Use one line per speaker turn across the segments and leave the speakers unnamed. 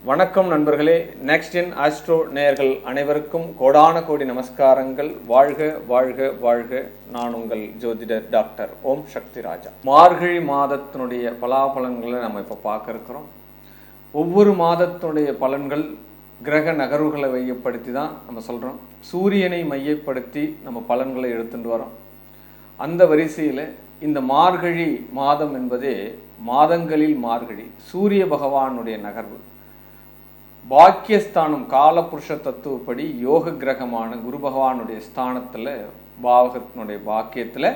வணக்கம் நண்பர்களே. Next in astro நேயர்கள் அனைவருக்கும் கோடான கோடி நமஸ்காரங்கள். வாழ்க வாழ்க வாழ்க. நான் உங்கள் ஜோதிடர் டாக்டர் ஓம் சக்தி ராஜா. மார்கழி மாதத்தினுடைய பலாபலன்களை நம்ம இப்போ பார்க்க இருக்கிறோம். ஒவ்வொரு மாதத்தினுடைய பலன்கள் கிரக நகர்வுகளை மையப்படுத்தி தான் நம்ம சொல்கிறோம். சூரியனை மையப்படுத்தி நம்ம பலன்களை எடுத்துட்டு வரோம். அந்த வரிசையில் இந்த மார்கழி மாதம் என்பதே மாதங்களில் மார்கழி சூரிய பகவானுடைய நகர்வு. பாக்கியஸ்தானம் காலபுருஷ தத்துவப்படி யோக கிரகமான குரு பகவானுடைய ஸ்தானத்தில் பாவகத்தினுடைய பாக்கியத்தில்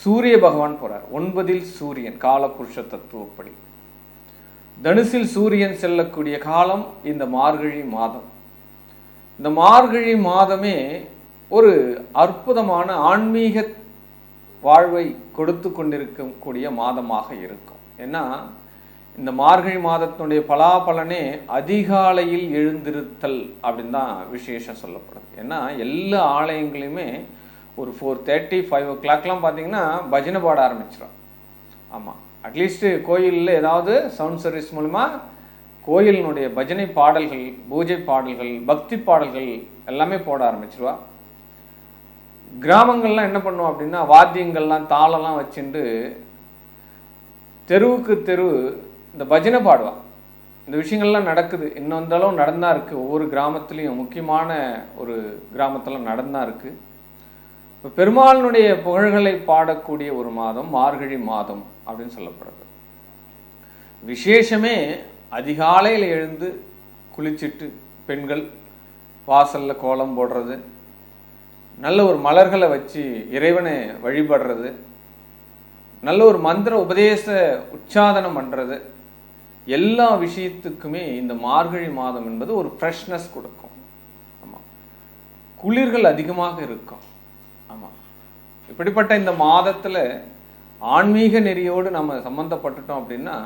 சூரிய பகவான் போகிறார். 9 சூரியன் காலபுருஷ தத்துவப்படி. தனுசில் சூரியன் செல்லக்கூடிய காலம் இந்த மார்கழி மாதம். இந்த மார்கழி மாதமே ஒரு அற்புதமான ஆன்மீக வாழ்வை கொடுத்து கொண்டிருக்கக்கூடிய மாதமாக இருக்கும். ஏன்னா இந்த மார்கழி மாதத்தினுடைய பலாபலனே அதிகாலையில் எழுந்திருத்தல் அப்படின்னு தான் விசேஷம் சொல்லப்படுது. ஏன்னா எல்லா ஆலயங்களையுமே ஒரு 4:30 5 o'clockலாம் பார்த்தீங்கன்னா பஜனை பாட ஆரம்பிச்சிடும். ஆமாம், அட்லீஸ்ட்டு கோயிலில் ஏதாவது சவுண்ட் சர்வீஸ் மூலமா கோயிலினுடைய பஜனை பாடல்கள், பூஜை பாடல்கள், பக்தி பாடல்கள் எல்லாமே போட ஆரம்பிச்சிருவா. கிராமங்கள்லாம் என்ன பண்ணுவோம் அப்படின்னா வாத்தியங்கள்லாம் தாளெல்லாம் வச்சுட்டு தெருவுக்கு தெரு இந்த பஜனை பாடுவான். இந்த விஷயங்கள்லாம் நடக்குது. இன்னும் வந்தாலும் நடந்தா இருக்குது. ஒவ்வொரு கிராமத்துலேயும் முக்கியமான ஒரு கிராமத்தில் நடந்தா இருக்குது. இப்போ பெருமாளினுடைய புகழ்களை பாடக்கூடிய ஒரு மாதம் மார்கழி மாதம் அப்படின்னு சொல்லப்படுது. விசேஷமே அதிகாலையில் எழுந்து குளிச்சுட்டு பெண்கள் வாசலில் கோலம் போடுறது, நல்ல ஒரு மலர்களை வச்சு இறைவனை வழிபடுறது, நல்ல ஒரு மந்திர உபதேச உச்சாதனம் பண்ணுறது, எல்லா விஷயத்துக்குமே இந்த மார்கழி மாதம் என்பது ஒரு ஃப்ரெஷ்னஸ் கொடுக்கும். ஆமாம், குளிர்கள் அதிகமாக இருக்கும். ஆமாம், இப்படிப்பட்ட இந்த மாதத்தில் ஆன்மீக நெறியோடு நம்ம சம்மந்தப்பட்டுட்டோம் அப்படின்னா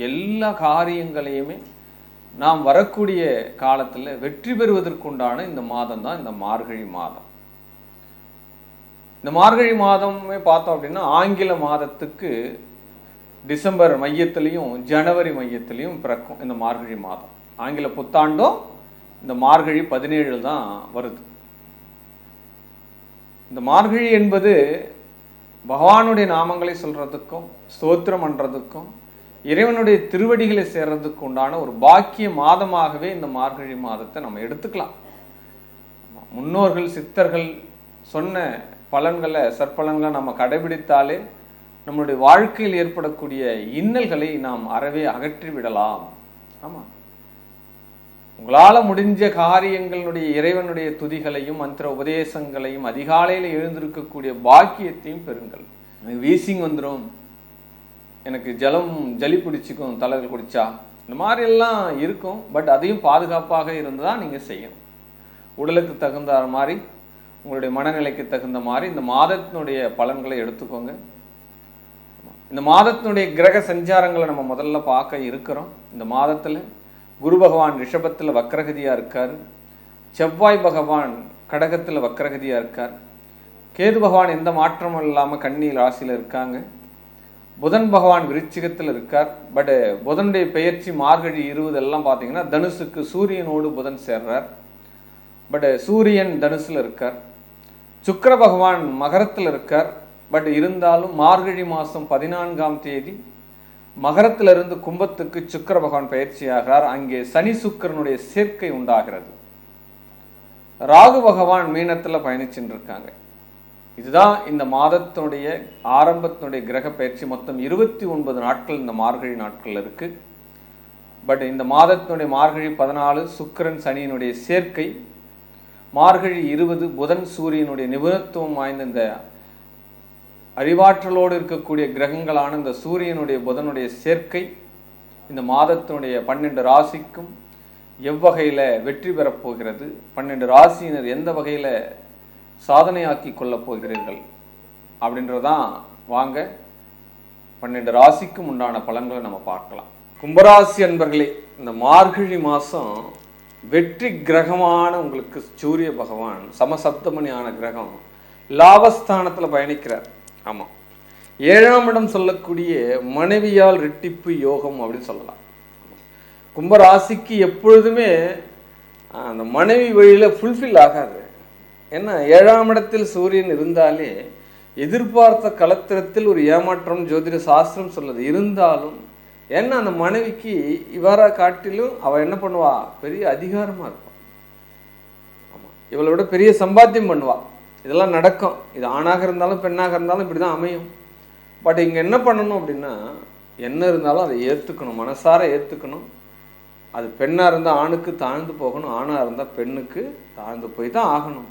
எல்லா காரியங்களையுமே நாம் வரக்கூடிய காலத்தில் வெற்றி பெறுவதற்குண்டான இந்த மாதம் தான் இந்த மார்கழி மாதம். இந்த மார்கழி மாதமே பார்த்தோம் அப்படின்னா ஆங்கில மாதத்துக்கு டிசம்பர் மையத்திலையும் ஜனவரி மையத்திலையும் பிறக்கும் இந்த மார்கழி மாதம். ஆங்கில புத்தாண்டும் இந்த மார்கழி 17 தான் வருது. இந்த மார்கழி என்பது பகவானுடைய நாமங்களை சொல்கிறதுக்கும் ஸ்தோத்திரம் பண்ணுறதுக்கும் இறைவனுடைய திருவடிகளை சேர்றதுக்கு உண்டான ஒரு பாக்கிய மாதமாகவே இந்த மார்கழி மாதத்தை நம்ம எடுத்துக்கலாம். முன்னோர்கள் சித்தர்கள் சொன்ன பலன்களை சற்பலன்களை நம்ம கடைபிடித்தாலே நம்மளுடைய வாழ்க்கையில் ஏற்படக்கூடிய இன்னல்களை நாம் அறவே அகற்றி விடலாம். ஆமாம், உங்களால் முடிஞ்ச காரியங்களுடைய இறைவனுடைய துதிகளையும் மந்திர உபதேசங்களையும் அதிகாலையில் எழுந்திருக்கக்கூடிய பாக்கியத்தையும் பெறுங்கள். எனக்கு வீசிங் வந்துடும், எனக்கு ஜலி பிடிச்சிக்கும் தலைகள் குடிச்சா, இந்த மாதிரியெல்லாம் இருக்கும். பட் அதையும் பாதுகாப்பாக இருந்து தான் நீங்கள் செய்யணும். உடலுக்கு தகுந்த மாதிரி உங்களுடைய மனநிலைக்கு தகுந்த மாதிரி இந்த மாதத்தினுடைய பலன்களை எடுத்துக்கோங்க. இந்த மாதத்தினுடைய கிரக சஞ்சாரங்களை நம்ம முதல்ல பார்க்க இருக்கிறோம். இந்த மாதத்தில் குரு பகவான் ரிஷபத்தில் வக்ரகதியாக இருக்கார். செவ்வாய் பகவான் கடகத்தில் வக்ரகதியாக இருக்கார். கேது பகவான் எந்த மாற்றமும் இல்லாமல் கன்னி ராசியில் இருக்காங்க. புதன் பகவான் விருச்சிகத்தில் இருக்கார். பட் புதனுடைய பெயர்ச்சி மார்கழி 20 எல்லாம் பார்த்தீங்கன்னா தனுசுக்கு சூரியனோடு புதன் சேர்றார். பட் சூரியன் தனுசில் இருக்கார். சுக்கிர பகவான் மகரத்தில் இருக்கார். பட் இருந்தாலும் மார்கழி மாதம் 14ஆம் தேதி மகரத்திலிருந்து கும்பத்துக்கு சுக்கிர பகவான் பயிற்சி ஆகிறார். அங்கே சனி சுக்கிரனுடைய சேர்க்கை உண்டாகிறது. ராகு பகவான் மீனத்தில் பயணிச்சுட்டு இருக்காங்க. இதுதான் இந்த மாதத்தினுடைய ஆரம்பத்தினுடைய கிரக பயிற்சி. மொத்தம் 29 நாட்கள் இந்த மார்கழி நாட்கள் இருக்கு. பட் இந்த மாதத்தினுடைய மார்கழி 14 சுக்கிரன் சனியினுடைய சேர்க்கை, மார்கழி 20 புதன் சூரியனுடைய நிபுணத்துவம் வாய்ந்த இந்த அறிவாற்றலோடு இருக்கக்கூடிய கிரகங்களான இந்த சூரியனுடைய புதனுடைய சேர்க்கை இந்த மாதத்தினுடைய 12 ராசிக்கும் எவ்வகையில் வெற்றி பெறப்போகிறது, 12 ராசியினர் எந்த வகையில் சாதனையாக்கி கொள்ளப் போகிறீர்கள் அப்படின்றதான் வாங்க 12 ராசிக்கும் உண்டான பலன்களை நம்ம பார்க்கலாம். கும்பராசி அன்பர்களே, இந்த மார்கழி மாதம் வெற்றி கிரகமான உங்களுக்கு சூரிய பகவான் சமசப்தமணியான கிரகம் லாபஸ்தானத்தில் பயணிக்கிறார். ஆமாம், 7ஆம் இடம் சொல்லக்கூடிய மனைவியால் ரெட்டிப்பு யோகம் அப்படின்னு சொல்லலாம். கும்பராசிக்கு எப்பொழுதுமே அந்த மனைவி வழியில் ஃபுல்ஃபில் ஆகாது. ஏன்னா 7ஆம் இடத்தில் சூரியன் இருந்தாலே எதிர்பார்த்த களத்திரத்தில் ஒரு ஏமாற்றம் ஜோதிட சாஸ்திரம் சொல்லுது. இருந்தாலும் ஏன்னா அந்த மனைவிக்கு இவரை காட்டிலும் அவள் என்ன பண்ணுவா, பெரிய அதிகாரமாக இருப்பாள். ஆமாம், இவளை விட பெரிய சம்பாத்தியம் பண்ணுவாள். இதெல்லாம் நடக்கும். இது ஆணாக இருந்தாலும் பெண்ணாக இருந்தாலும் இப்படி தான் அமையும். பட் இங்கே என்ன பண்ணணும் அப்படின்னா, என்ன இருந்தாலும் அதை ஏற்றுக்கணும், மனசார ஏற்றுக்கணும். அது பெண்ணாக இருந்தால் ஆணுக்கு தாழ்ந்து போகணும், ஆணாக இருந்தால் பெண்ணுக்கு தாழ்ந்து போய் தான் ஆகணும்.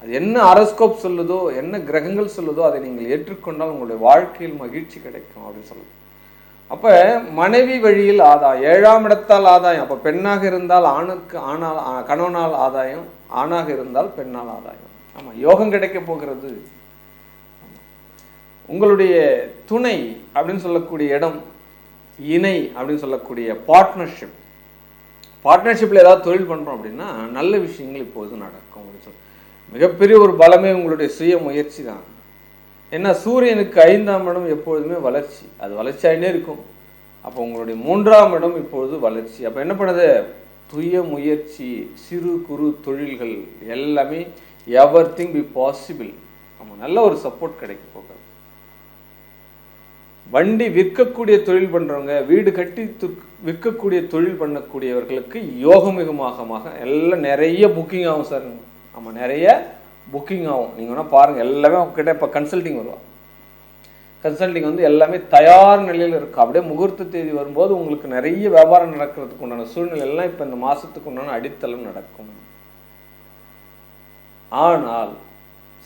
அது என்ன அரஸ்கோப் சொல்லுதோ, என்ன கிரகங்கள் சொல்லுதோ அதை நீங்கள் ஏற்றுக்கொண்டால் உங்களுடைய வாழ்க்கையில் மகிழ்ச்சி கிடைக்கும் அப்படின்னு சொல்லுது. அப்போ மனைவி வழியில் ஆதாயம், 7ஆம் இடத்தால் ஆதாயம். அப்போ பெண்ணாக இருந்தால் ஆணுக்கு ஆணால் கணவனால் ஆதாயம், ஆணாக இருந்தால் பெண்ணால் ஆதாயம். ஆமாம், யோகம் கிடைக்க போகிறது. உங்களுடைய துணை அப்படின்னு சொல்லக்கூடிய இடம், இணை அப்படின்னு சொல்லக்கூடிய பார்ட்னர்ஷிப். பார்ட்னர்ஷிப்பில் ஏதாவது தொழில் பண்ணுறோம் அப்படின்னா நல்ல விஷயங்கள் இப்போது நடக்கும் அப்படின்னு சொல்லி மிகப்பெரிய ஒரு பலமே உங்களுடைய சுய முயற்சி தான். ஏன்னா சூரியனுக்கு 5ஆம் இடம் எப்பொழுதுமே வளர்ச்சி, அது வளர்ச்சியாகினே இருக்கும். அப்போ உங்களுடைய 3ஆம் இடம் இப்பொழுது வளர்ச்சி. அப்போ என்ன பண்ணுது, சுய முயற்சி, சிறு குறு தொழில்கள் எல்லாமே எவர்திங் பி பாசிபிள். ஆமாம், நல்ல ஒரு சப்போர்ட் கிடைக்க போகிறது. வண்டி விற்கக்கூடிய தொழில் பண்ணுறவங்க, வீடு கட்டி விற்கக்கூடிய தொழில் பண்ணக்கூடியவர்களுக்கு யோகமிகமாக எல்லாம் நிறைய புக்கிங் ஆகும் சார். ஆமாம், நிறைய புக்கிங் ஆகும். நீங்கள் வேணால் பாருங்கள், எல்லாமே உங்ககிட்ட இப்போ கன்சல்டிங் வருவா. கன்சல்டிங் வந்து எல்லாமே தயார் நிலையில் இருக்கும். அப்படியே முகூர்த்த தேதி வரும்போது உங்களுக்கு நிறைய வியாபாரம் நடக்கிறதுக்கு உண்டான சூழ்நிலை எல்லாம் இப்போ இந்த மாதத்துக்கு உண்டான அடித்தளம் நடக்கும். ஆனால்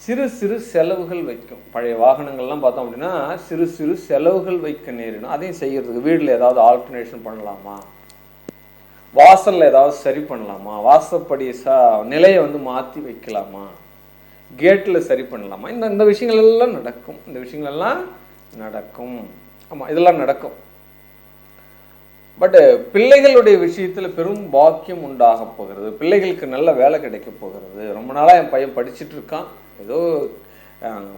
சிறு சிறு செலவுகள் வைக்கும். பழைய வாகனங்கள்லாம் பார்த்தோம் அப்படின்னா சிறு சிறு செலவுகள் வைக்க நேரிடும். அதையும் செய்கிறதுக்கு வீட்டில் ஏதாவது ஆல்டர்னேஷன் பண்ணலாமா, வாசலில் ஏதாவது சரி பண்ணலாமா, வாசப்படி நிலையை வந்து மாற்றி வைக்கலாமா, கேட்டில் சரி பண்ணலாமா, இந்த விஷயங்கள் எல்லாம் நடக்கும். இந்த விஷயங்கள் எல்லாம் நடக்கும். ஆமாம், இதெல்லாம் நடக்கும். பட்டு பிள்ளைகளுடைய விஷயத்தில் பெரும் பாக்கியம் உண்டாக போகிறது. பிள்ளைகளுக்கு நல்ல வேலை கிடைக்க போகிறது. ரொம்ப நாளாக என் பையன் படிச்சுட்டு இருக்கான், ஏதோ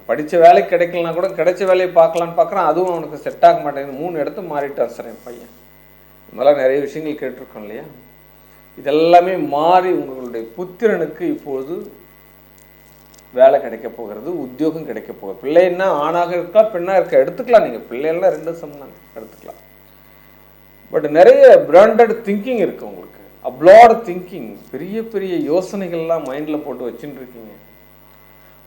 படித்த வேலை கிடைக்கலனா கூட கிடைச்ச வேலையை பார்க்கலான்னு பார்க்குறான், அதுவும் அவனுக்கு செட் ஆக மாட்டேங்குது. 3 இடத்த மாறிட்டான் சார் என் பையன். இது மாதிரிலாம் நிறைய விஷயங்கள் கேட்டிருக்கோம் இல்லையா. இதெல்லாமே மாறி உங்களுடைய புத்திரனுக்கு இப்பொழுது வேலை கிடைக்க போகிறது, உத்தியோகம் கிடைக்க போகிறது. பிள்ளைன்னா ஆணாக இருக்கா பெண்ணாக இருக்கா எடுத்துக்கலாம், நீங்கள் பிள்ளைகள்லாம் 2 சமம் எடுத்துக்கலாம். பட் நிறைய பிராண்டட் திங்கிங் இருக்குது உங்களுக்கு, அப்ளாட் திங்கிங், பெரிய பெரிய யோசனைகள்லாம் மைண்டில் போட்டு வச்சுட்டு இருக்கீங்க.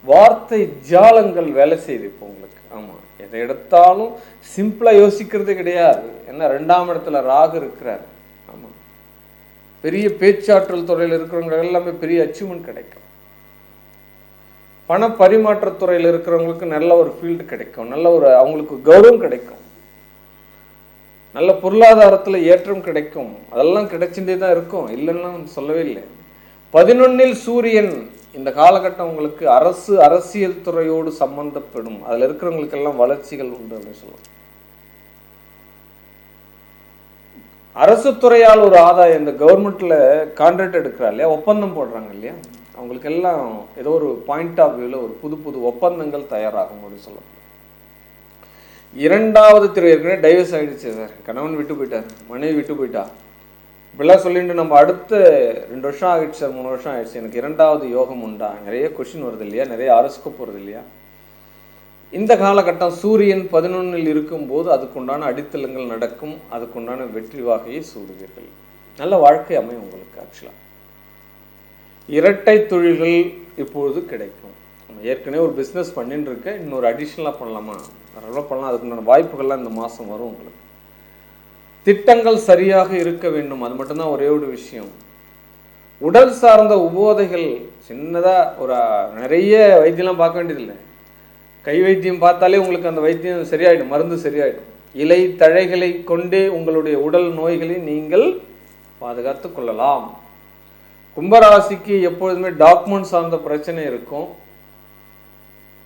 வார்த்தை ஜாலங்கள் வேலை செய்யுது இப்போ உங்களுக்கு. ஆமாம், எதை எடுத்தாலும் சிம்பிளாக யோசிக்கிறதே கிடையாது. ஏன்னா 2ஆம் இடத்துல ராகு இருக்கிறார். ஆமாம், பெரிய பேச்சாற்றல் துறையில் இருக்கிறவங்க எல்லாமே பெரிய அச்சீவ்மெண்ட் கிடைக்கும். பண பரிமாற்றத்துறையில் இருக்கிறவங்களுக்கு நல்ல ஒரு ஃபீல்டு கிடைக்கும், நல்ல ஒரு அவங்களுக்கு கௌரவம் கிடைக்கும், நல்ல பொருளாதாரத்தில் ஏற்றம் கிடைக்கும். அதெல்லாம் கிடைச்சுட்டே தான் இருக்கும், இல்லைன்னா சொல்லவே இல்லை. 11இல் சூரியன் இந்த காலகட்டம் உங்களுக்கு அரசியல் துறையோடு சம்பந்தப்படும். அதில் இருக்கிறவங்களுக்கெல்லாம் வளர்ச்சிகள் உண்டு அப்படின்னு சொல்லலாம். அரசு துறையால் ஒரு ஆதாயம், இந்த கவர்மெண்ட்டில் கான்ட்ராக்ட் எடுக்கிறா இல்லையா, ஒப்பந்தம் போடுறாங்க இல்லையா, அவங்களுக்கெல்லாம் ஏதோ ஒரு பாயிண்ட் ஆஃப் வியூவில் ஒரு புது புது ஒப்பந்தங்கள் தயாராகும் அப்படின்னு சொல்லலாம். 2வது திரு ஏற்கனவே டைவர்ஸ் ஆகிடுச்சு சார், கணவன் விட்டு போயிட்டார், மனைவி விட்டு போயிட்டா, இப்படிலாம் சொல்லிட்டு நம்ம அடுத்த 2 வருஷம் ஆகிடுச்சு சார், 3 வருஷம் ஆகிடுச்சு, எனக்கு 2வது யோகம் உண்டா, நிறைய கொஷின் வருது இல்லையா, நிறைய அரஸ்கோப் வருது இல்லையா. இந்த காலகட்டம் சூரியன் 11இல் இருக்கும்போது அதுக்குண்டான அடித்தளங்கள் நடக்கும், அதுக்குண்டான வெற்றி வாகையை சூடுவீர்கள், நல்ல வாழ்க்கை அமையும் உங்களுக்கு. ஆக்சுவலாக இரட்டை தொழில்கள் இப்பொழுது கிடைக்கும். ஏற்கனவே ஒரு பிஸ்னஸ் பண்ணிட்டு இருக்க, இன்னொரு அடிஷ்னலாக பண்ணலாமா, நிறைய பண்ணலாம், அதுக்குண்டான வாய்ப்புகள்லாம் இந்த மாதம் வரும் உங்களுக்கு. திட்டங்கள் சரியாக இருக்க வேண்டும், அது மட்டும்தான் ஒரே ஒரு விஷயம். உடல் சார்ந்த உபோதைகள் சின்னதாக ஒரு நிறைய வைத்தியம்லாம் பார்க்க வேண்டியதில்லை, கை வைத்தியம் பார்த்தாலே உங்களுக்கு அந்த வைத்தியம் சரியாயிடும், மருந்து சரியாயிடும். இலை தழைகளை கொண்டே உங்களுடைய உடல் நோய்களை நீங்கள் பாதுகாத்து கொள்ளலாம். கும்பராசிக்கு எப்பொழுதுமே டாக்குமெண்ட் சார்ந்த பிரச்சனை இருக்கும்,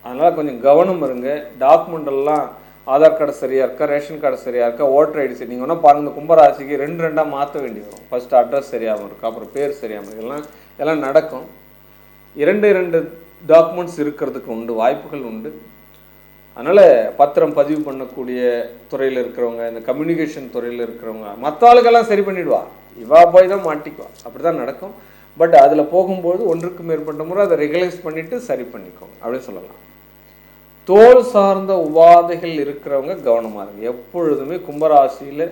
அதனால் கொஞ்சம் கவனம் இருங்க. டாக்குமெண்ட் எல்லாம் ஆதார் கார்டு சரியாக இருக்கா, ரேஷன் கார்டு சரியாக இருக்கா, ஓட்டர் ஐடி சரி, நீங்கள் வேணால் பாருங்கள், கும்பராசிக்கு 2 மாற்ற வேண்டி வரும். ஃபஸ்ட்டு அட்ரஸ் சரியாகவும் இருக்கும், அப்புறம் பேர் சரியாகவும் இருக்கும், இதெல்லாம் நடக்கும். 2 டாக்குமெண்ட்ஸ் இருக்கிறதுக்கு உண்டு, வாய்ப்புகள் உண்டு. அதனால் பத்திரம் பதிவு பண்ணக்கூடிய துறையில் இருக்கிறவங்க, இந்த கம்யூனிகேஷன் துறையில் இருக்கிறவங்க, மற்ற ஆளுக்கெல்லாம் சரி பண்ணிவிடுவா, இவா போய் தான் மாட்டிக்குவா. அப்படி தான் நடக்கும். பட் அதில் போகும்போது ஒன்றுக்கு மேற்பட்ட முறை அதை ரெகுலைஸ் பண்ணிவிட்டு சரி பண்ணிக்கோங்க அப்படின்னு சொல்லலாம். தோல் சார்ந்த உபாதைகள் இருக்கிறவங்க கவனமாக இருங்க. எப்பொழுதுமே கும்பராசியில்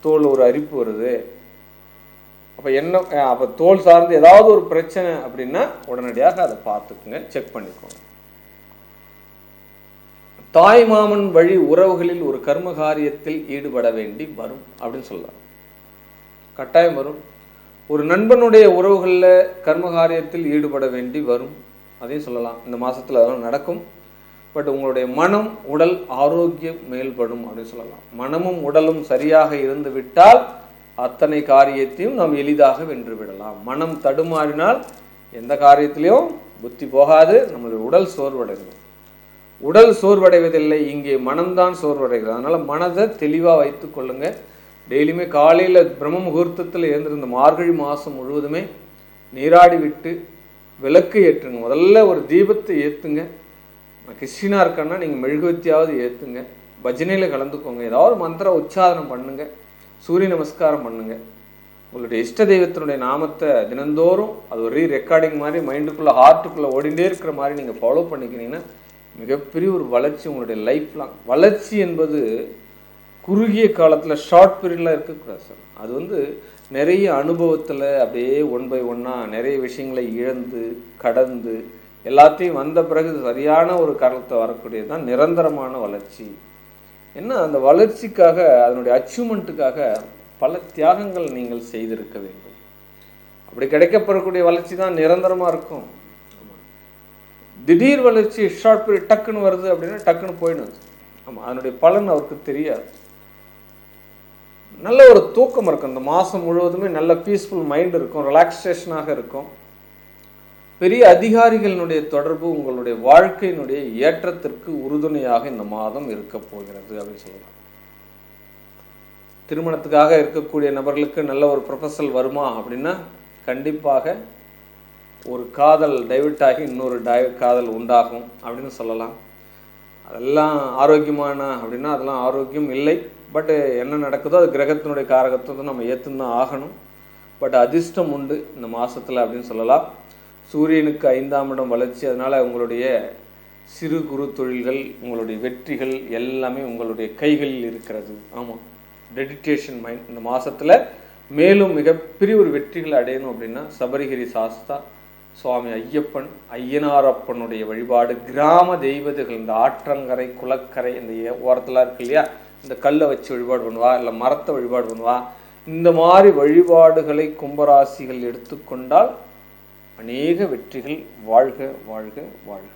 தோல் ஒரு அரிப்பு வருது, அப்போ தோல் சார்ந்து ஏதாவது ஒரு பிரச்சனை அப்படின்னா உடனடியாக அதை பார்த்துக்குங்க, செக் பண்ணிக்கோங்க. தாய் மாமன் வழி உறவுகளில் ஒரு கர்ம காரியத்தில் ஈடுபட வேண்டி வரும் அப்படின்னு சொல்லலாம். கட்டாயம் வரும். ஒரு நண்பனுடைய உறவுகளில் கர்ம காரியத்தில் ஈடுபட வேண்டி வரும், அதையும் சொல்லலாம். இந்த மாதத்தில் அதெல்லாம் நடக்கும். பட் உங்களுடைய மனம் உடல் ஆரோக்கியம் மேல்படும் அப்படின்னு சொல்லலாம். மனமும் உடலும் சரியாக இருந்து விட்டால் அத்தனை காரியத்தையும் நாம் எளிதாக வென்று விடலாம். மனம் தடுமாறினால் எந்த காரியத்திலையும் புத்தி போகாது, நம்மளுடைய உடல் சோர்வடையும். உடல் சோர்வடைவதில்லை, இங்கே மனம்தான் சோர்வடைகிறது. அதனால் மனதை தெளிவாக வைத்து கொள்ளுங்க. டெய்லியுமே காலையில் பிரம்ம முகூர்த்தத்தில் எழுந்திருந்த மார்கழி மாதம் முழுவதுமே நீராடி விட்டு விளக்கு ஏற்றுங்க. முதல்ல ஒரு தீபத்தை ஏற்றுங்க. நான் கிறிஸ்டினாக இருக்கேன்னா நீங்கள் மெழுகுவத்தியாவது ஏற்றுங்க. பஜனையில் கலந்துக்கோங்க. ஏதாவது மந்திர உச்சாரணம் பண்ணுங்கள். சூரிய நமஸ்காரம் பண்ணுங்கள். உங்களுடைய இஷ்ட தெய்வத்தினுடைய நாமத்தை தினந்தோறும் அது ஒரு ரெக்கார்டிங் மாதிரி மைண்டுக்குள்ளே ஹார்ட்டுக்குள்ளே ஓடிண்டே இருக்கிற மாதிரி நீங்கள் ஃபாலோ பண்ணிக்கினீங்கன்னா மிகப்பெரிய ஒரு வளர்ச்சி உங்களுடைய லைஃப் லாங். வளர்ச்சி என்பது குறுகிய காலத்தில் ஷார்ட் பீரியடில் இருக்கக்கூடாது சார். அது நிறைய அனுபவத்தில் அப்படியே ஒன் பை ஒன்னாக நிறைய விஷயங்களை இழந்து கடந்து எல்லாத்தையும் வந்த பிறகு சரியான ஒரு காலத்தை வரக்கூடியது தான் நிரந்தரமான வளர்ச்சி. என்ன அந்த வளர்ச்சிக்காக அதனுடைய அச்சீவ்மெண்ட்டுக்காக பல தியாகங்கள் நீங்கள் செய்திருக்க வேண்டும். அப்படி கிடைக்கப்பெறக்கூடிய வளர்ச்சி தான் நிரந்தரமாக இருக்கும். திடீர் வளர்ச்சி ஷார்ட் பீரியட் டக்குன்னு வருது அப்படின்னா டக்குன்னு போயிடுது. ஆமாம், அதனுடைய பலன் அவருக்கு தெரியாது. நல்ல ஒரு தூக்கம் இருக்கும். இந்த மாதம் முழுவதுமே நல்ல பீஸ்ஃபுல் மைண்ட் இருக்கும், ரிலாக்ஸேஷனாக இருக்கும். பெரிய அதிகாரிகளினுடைய தொடர்பு உங்களுடைய வாழ்க்கையினுடைய ஏற்றத்திற்கு உறுதுணையாக இந்த மாதம் இருக்க போகிறது அப்படின்னு சொல்லலாம். திருமணத்துக்காக இருக்கக்கூடிய நபர்களுக்கு நல்ல ஒரு ப்ரொபோசல் வருமா அப்படின்னா கண்டிப்பாக ஒரு காதல் டைவர்ட் ஆகி இன்னொரு காதல் உண்டாகும் அப்படின்னு சொல்லலாம். அதெல்லாம் ஆரோக்கியமான அப்படின்னா அதெல்லாம் ஆரோக்கியம் இல்லை. பட் என்ன நடக்குதோ அது கிரகத்தினுடைய காரகத்தை நம்ம ஏற்றுன்னு தான் ஆகணும். பட் அதிர்ஷ்டம் உண்டு இந்த மாதத்தில் அப்படின்னு சொல்லலாம். சூரியனுக்கு 5ஆம் இடம் வளர்ச்சி. அதனால் உங்களுடைய சிறு குறு தொழில்கள், உங்களுடைய வெற்றிகள் எல்லாமே உங்களுடைய கைகளில் இருக்கிறது. ஆமாம், டெடிடேஷன் மைண்ட். இந்த மாதத்தில் மேலும் மிகப்பெரிய ஒரு வெற்றிகள் அடையணும் அப்படின்னா சபரிகிரி சாஸ்தா, சுவாமி ஐயப்பன், ஐயனாரப்பனுடைய வழிபாடு, கிராம தெய்வதைகள், இந்த ஆற்றங்கரை குளக்கரை இந்த ஓரத்தில் இருக்கு இல்லையா, இந்த கல்லை வச்சு வழிபாடு பண்ணுவா, இல்லை மரத்தை வழிபாடு பண்ணுவா. இந்த மாதிரி வழிபாடுகளை கும்பராசிகள் எடுத்துக்கொண்டால் அநேக வெற்றிகள். வாழ்க வாழ்க வாழ்க.